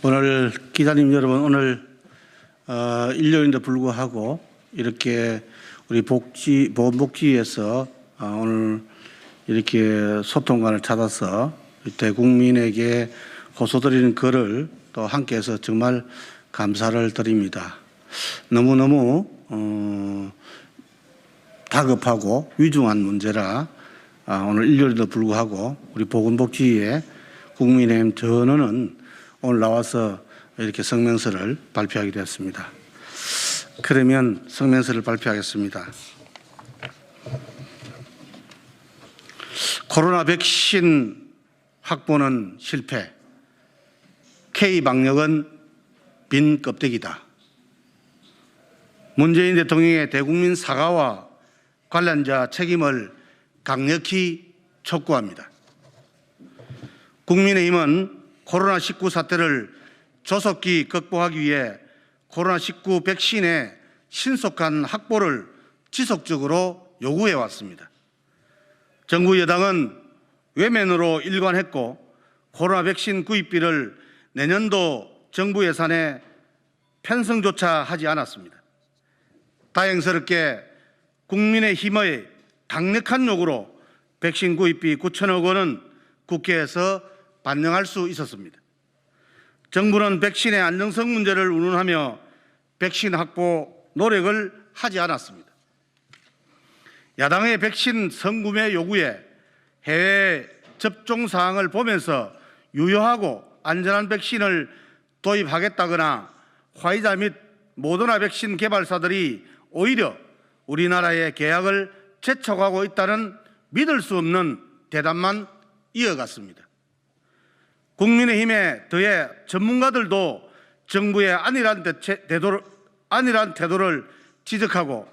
오늘 기자님 여러분, 오늘 일요일인데 불구하고 이렇게 우리 보건복지위에서 오늘 이렇게 소통관을 찾아서 대국민에게 호소드리는 글을 또 함께해서 정말 감사를 드립니다. 너무너무 다급하고 위중한 문제라 오늘 일요일에도 불구하고 우리 보건복지위의 국민의힘 전원은 오늘 나와서 이렇게 성명서를 발표하게 되었습니다. 그러면 성명서를 발표하겠습니다. 코로나 백신 확보는 실패, K방역은 빈 껍데기다. 문재인 대통령의 대국민 사과와 관련자 책임을 강력히 촉구합니다. 국민의힘은 코로나19 사태를 조속히 극복하기 위해 코로나19 백신의 신속한 확보를 지속적으로 요구해 왔습니다. 정부 여당은 외면으로 일관했고 코로나 백신 구입비를 내년도 정부 예산에 편성조차 하지 않았습니다. 다행스럽게 국민의힘의 강력한 요구로 백신 구입비 9천억 원은 국회에서 반영할 수 있었습니다. 정부는 백신의 안정성 문제를 운운하며 백신 확보 노력을 하지 않았습니다. 야당의 백신 선구매 요구에 해외 접종 사항을 보면서 유효하고 안전한 백신을 도입하겠다거나 화이자 및 모더나 백신 개발사들이 오히려 우리나라의 계약을 재촉하고 있다는 믿을 수 없는 대답만 이어갔습니다. 국민의힘에 더해 전문가들도 정부의 안일한 태도를 지적하고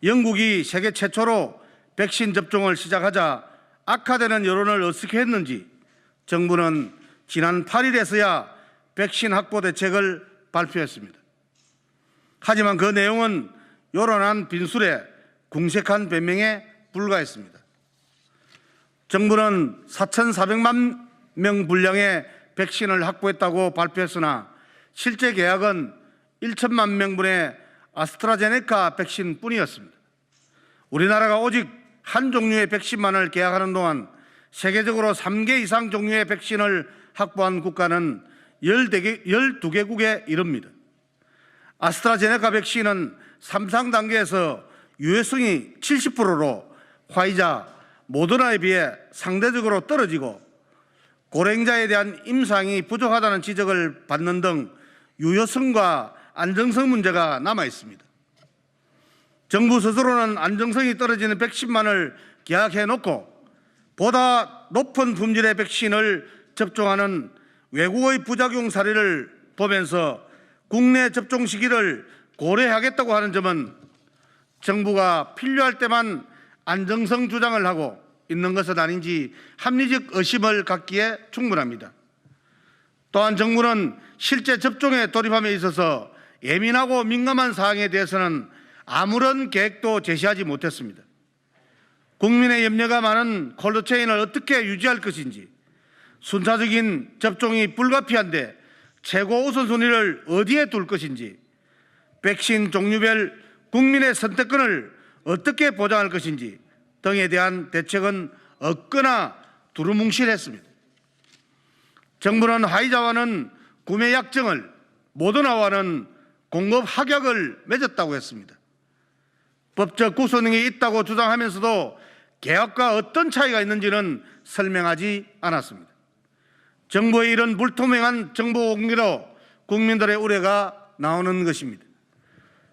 영국이 세계 최초로 백신 접종을 시작하자 악화되는 여론을 어떻게 했는지 정부는 지난 8일에서야 백신 확보 대책을 발표했습니다. 하지만 그 내용은 요란한 빈술에 궁색한 변명에 불과했습니다. 정부는 4,400만 명 분량의 백신을 확보했다고 발표했으나 실제 계약은 1천만 명분의 아스트라제네카 백신뿐이었습니다. 우리나라가 오직 한 종류의 백신만을 계약하는 동안 세계적으로 3개 이상 종류의 백신을 확보한 국가는 12개국에 이릅니다. 아스트라제네카 백신은 3상 단계에서 유효성이 70%로 화이자, 모더나에 비해 상대적으로 떨어지고 고령자에 대한 임상이 부족하다는 지적을 받는 등 유효성과 안정성 문제가 남아 있습니다. 정부 스스로는 안정성이 떨어지는 백신만을 계약해 놓고 보다 높은 품질의 백신을 접종하는 외국의 부작용 사례를 보면서 국내 접종 시기를 고려하겠다고 하는 점은 정부가 필요할 때만 안정성 주장을 하고 있는 것은 아닌지 합리적 의심을 갖기에 충분합니다. 또한 정부는 실제 접종에 돌입함에 있어서 예민하고 민감한 사항에 대해서는 아무런 계획도 제시하지 못했습니다. 국민의 염려가 많은 콜드체인을 어떻게 유지할 것인지, 순차적인 접종이 불가피한데 최고 우선순위를 어디에 둘 것인지, 백신 종류별 국민의 선택권을 어떻게 보장할 것인지 등에 대한 대책은 없거나 두루뭉실했습니다. 정부는 화이자와는 구매 약정을, 모더나와는 공급 합약을 맺었다고 했습니다. 법적 구속력이 있다고 주장하면서도 계약과 어떤 차이가 있는지는 설명하지 않았습니다. 정부의 이런 불투명한 정보 공개로 국민들의 우려가 나오는 것입니다.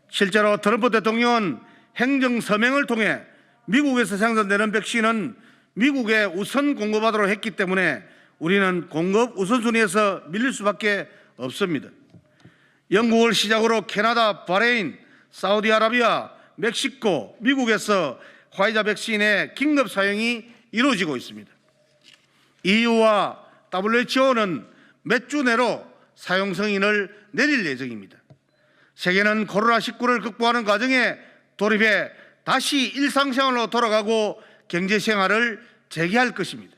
실제로 트럼프 대통령은 행정 서명을 통해 미국에서 생산되는 백신은 미국에 우선 공급하도록 했기 때문에 우리는 공급 우선순위에서 밀릴 수밖에 없습니다. 영국을 시작으로 캐나다, 바레인, 사우디아라비아, 멕시코, 미국에서 화이자 백신의 긴급 사용이 이루어지고 있습니다. EU와 WHO는 몇 주 내로 사용 승인을 내릴 예정입니다. 세계는 코로나19를 극복하는 과정에 돌입해 다시 일상생활로 돌아가고 경제생활을 재개할 것입니다.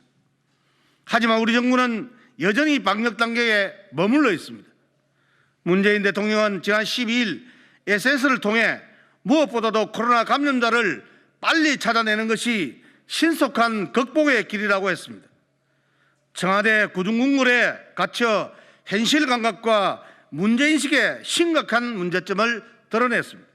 하지만 우리 정부는 여전히 방역 단계에 머물러 있습니다. 문재인 대통령은 지난 12일 SNS를 통해 무엇보다도 코로나 감염자를 빨리 찾아내는 것이 신속한 극복의 길이라고 했습니다. 청와대 구중궁궐에 갇혀 현실 감각과 문제인식의 심각한 문제점을 드러냈습니다.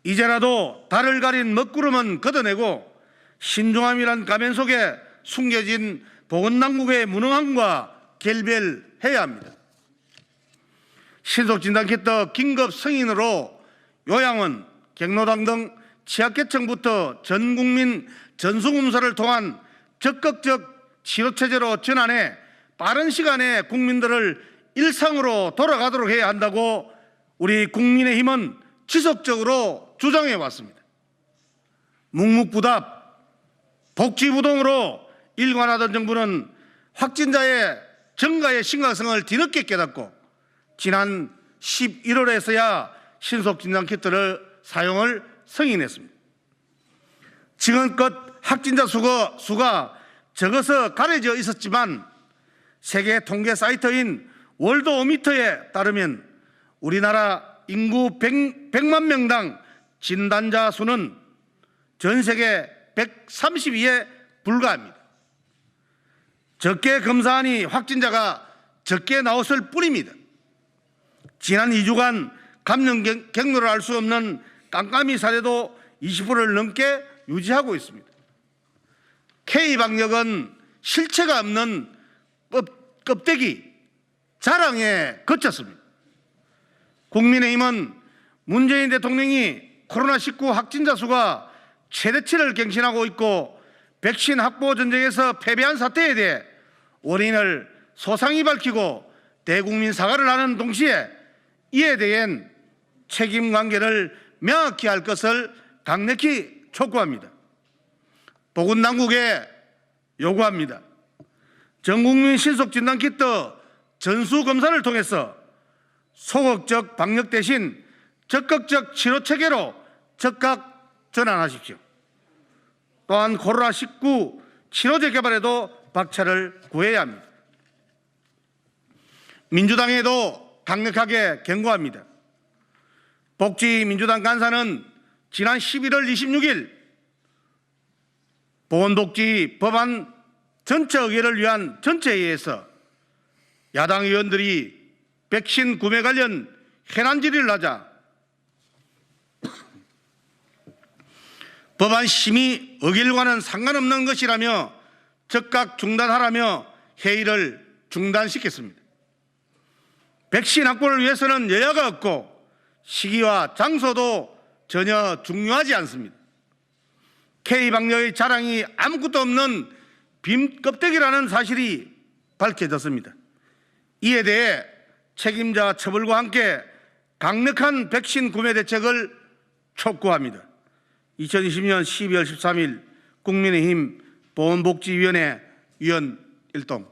이제라도 달을 가린 먹구름은 걷어내고 신중함이란 가면 속에 숨겨진 보건당국의 무능함과 결별해야 합니다. 신속진단키트 긴급 승인으로 요양원, 경로당 등 취약계층부터 전국민 전수검사를 통한 적극적 치료체제로 전환해 빠른 시간에 국민들을 일상으로 돌아가도록 해야 한다고 우리 국민의힘은 지속적으로 주장해 왔습니다. 묵묵부답, 복지부동으로 일관하던 정부는 확진자의 증가의 심각성을 뒤늦게 깨닫고 지난 11월에서야 신속진단키트를 사용을 승인했습니다. 지금껏 확진자 수가 적어서 가려져 있었지만 세계 통계 사이트인 월드오미터에 따르면 우리나라 인구 100만 명당 진단자 수는 전 세계 132에 불과합니다. 적게 검사하니 확진자가 적게 나왔을 뿐입니다. 지난 2주간 감염 경로를 알 수 없는 깜깜이 사례도 20%를 넘게 유지하고 있습니다. K방역은 실체가 없는 껍데기, 자랑에 그쳤습니다. 국민의힘은 문재인 대통령이 코로나19 확진자 수가 최대치를 갱신하고 있고 백신 확보 전쟁에서 패배한 사태에 대해 원인을 소상히 밝히고 대국민 사과를 하는 동시에 이에 대한 책임관계를 명확히 할 것을 강력히 촉구합니다. 보건당국에 요구합니다. 전국민 신속진단키트 전수검사를 통해서 소극적 방역 대신 적극적 치료체계로 즉각 전환하십시오. 또한 코로나19 치료제 개발에도 박차를 구해야 합니다. 민주당에도 강력하게 경고합니다. 복지민주당 간사는 지난 11월 26일 보건복지 법안 전체 의결을 위한 전체회의에서 야당 의원들이 백신 구매 관련 현안 질의를 하자 법안 심의 의결과는 상관없는 것이라며 즉각 중단하라며 회의를 중단시켰습니다. 백신 확보를 위해서는 여야가 없고 시기와 장소도 전혀 중요하지 않습니다. K방역의 자랑이 아무것도 없는 빈 껍데기라는 사실이 밝혀졌습니다. 이에 대해 책임자 처벌과 함께 강력한 백신 구매 대책을 촉구합니다. 2020년 12월 13일 국민의힘 보건복지위원회 위원 일동.